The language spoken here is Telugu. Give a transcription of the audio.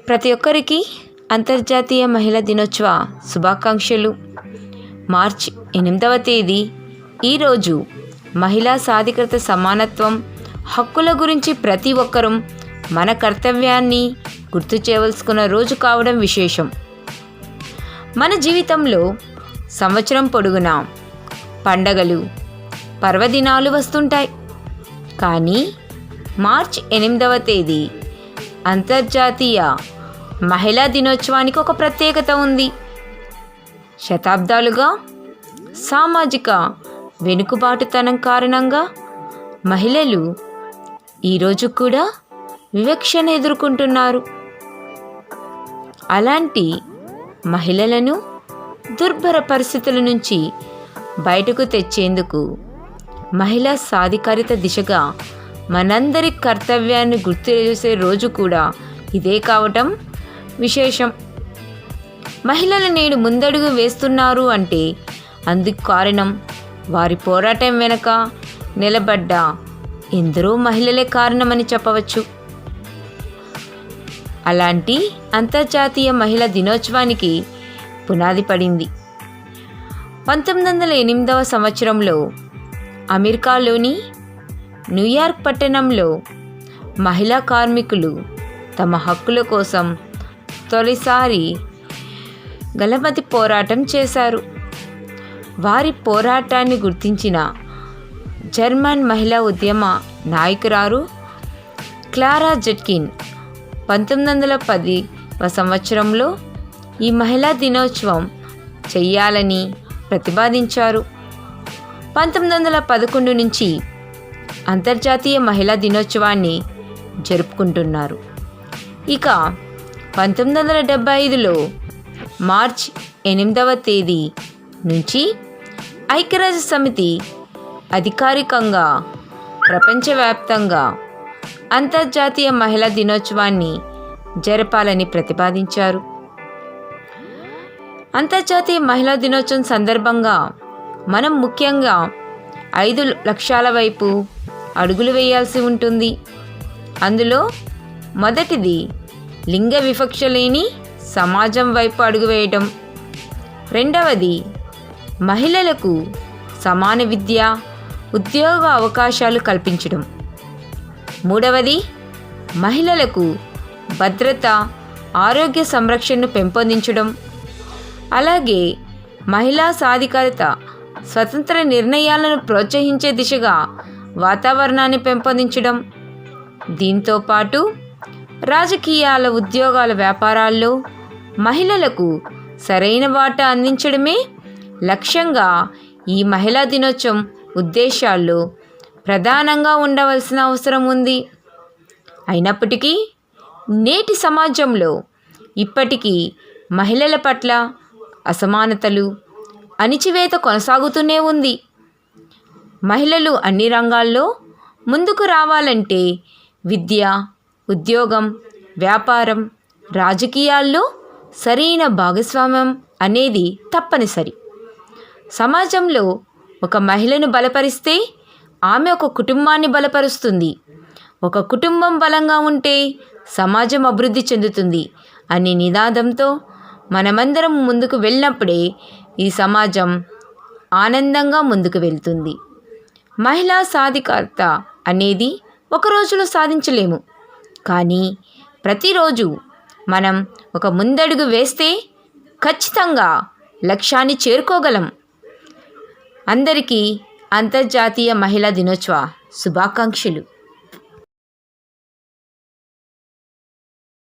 ప్రతి ఒక్కరికి అంతర్జాతీయ మహిళా దినోత్సవ శుభాకాంక్షలు. మార్చి 8వ తేదీ ఈరోజు మహిళా సాధికారత, సమానత్వం, హక్కుల గురించి ప్రతి ఒక్కరూ మన కర్తవ్యాన్ని గుర్తు చేయవలసుకున్న రోజు కావడం విశేషం. మన జీవితంలో సంవత్సరం పొడుగునా పండగలు, పర్వదినాలు వస్తుంటాయి. కానీ మార్చి 8వ తేదీ అంతర్జాతీయ మహిళా దినోత్సవానికి ఒక ప్రత్యేకత ఉంది. శతాబ్దాలుగా సామాజిక వెనుకబాటుతనం కారణంగా మహిళలు ఈరోజు కూడా వివక్షణ ఎదుర్కొంటున్నారు. అలాంటి మహిళలను దుర్భర పరిస్థితుల నుంచి బయటకు తెచ్చేందుకు మహిళా సాధికారిత దిశగా మనందరి కర్తవ్యాన్ని గుర్తు చేసే రోజు కూడా ఇదే కావటం విశేషం. మహిళలు నేడు ముందడుగు వేస్తున్నారు అంటే అందుకు కారణం వారి పోరాటం వెనుక నిలబడ్డ ఎందరో మహిళలే కారణమని చెప్పవచ్చు. అలాంటి అంతర్జాతీయ మహిళా దినోత్సవానికి పునాది పడింది 1908వ సంవత్సరంలో అమెరికాలోని న్యూయార్క్ పట్టణంలో మహిళా కార్మికులు తమ హక్కుల కోసం తొలిసారి గలమతి పోరాటం చేశారు. వారి పోరాటాన్ని గుర్తించిన జర్మన్ మహిళా ఉద్యమ నాయకురాలు క్లారా జెట్కిన్ 1910వ సంవత్సరంలో ఈ మహిళా దినోత్సవం చెయ్యాలని ప్రతిపాదించారు. 1911 నుంచి అంతర్జాతీయ మహిళా దినోత్సవాన్ని జరుపుకుంటున్నారు. ఇక 1975లో మార్చి 8వ తేదీ నుంచి ఐక్యరాజ్య సమితి అధికారికంగా ప్రపంచవ్యాప్తంగా అంతర్జాతీయ మహిళా దినోత్సవాన్ని జరపాలని ప్రతిపాదించారు. అంతర్జాతీయ మహిళా దినోత్సవం సందర్భంగా మనం ముఖ్యంగా 5 లక్ష్యాల వైపు అడుగులు వేయాల్సి ఉంటుంది. అందులో మొదటిది లింగ వివక్ష లేని సమాజం వైపు అడుగు వేయడం. రెండవది మహిళలకు సమాన విద్య, ఉద్యోగ అవకాశాలు కల్పించడం. మూడవది మహిళలకు భద్రత, ఆరోగ్య సంరక్షణను పెంపొందించడం. అలాగే మహిళా సాధికారత, స్వతంత్ర నిర్ణయాలను ప్రోత్సహించే దిశగా వాతావరణాన్ని పెంపొందించడం. దీంతోపాటు రాజకీయాల, ఉద్యోగాల, వ్యాపారాల్లో మహిళలకు సరైన వాటా అందించడమే లక్ష్యంగా ఈ మహిళా దినోత్సవం ఉద్దేశాల్లో ప్రధానంగా ఉండవలసిన అవసరం ఉంది. అయినప్పటికీ నేటి సమాజంలో ఇప్పటికీ మహిళల పట్ల అసమానతలు, అణిచివేత కొనసాగుతూనే ఉంది. మహిళలు అన్ని రంగాల్లో ముందుకు రావాలంటే విద్య, ఉద్యోగం, వ్యాపారం, రాజకీయాల్లో సరైన భాగస్వామ్యం అనేది తప్పనిసరి. సమాజంలో ఒక మహిళను బలపరిస్తే ఆమె ఒక కుటుంబాన్ని బలపరుస్తుంది. ఒక కుటుంబం బలంగా ఉంటే సమాజం అభివృద్ధి చెందుతుంది అనే నినాదంతో మనమందరం ముందుకు వెళ్ళినప్పుడే ఈ సమాజం ఆనందంగా ముందుకు వెళ్తుంది. మహిళా సాధికారత అనేది ఒక రోజులో సాధించలేము. కానీ ప్రతిరోజు మనం ఒక ముందడుగు వేస్తే ఖచ్చితంగా లక్ష్యాన్ని చేరుకోగలం. అందరికీ అంతర్జాతీయ మహిళా దినోత్సవ శుభాకాంక్షలు.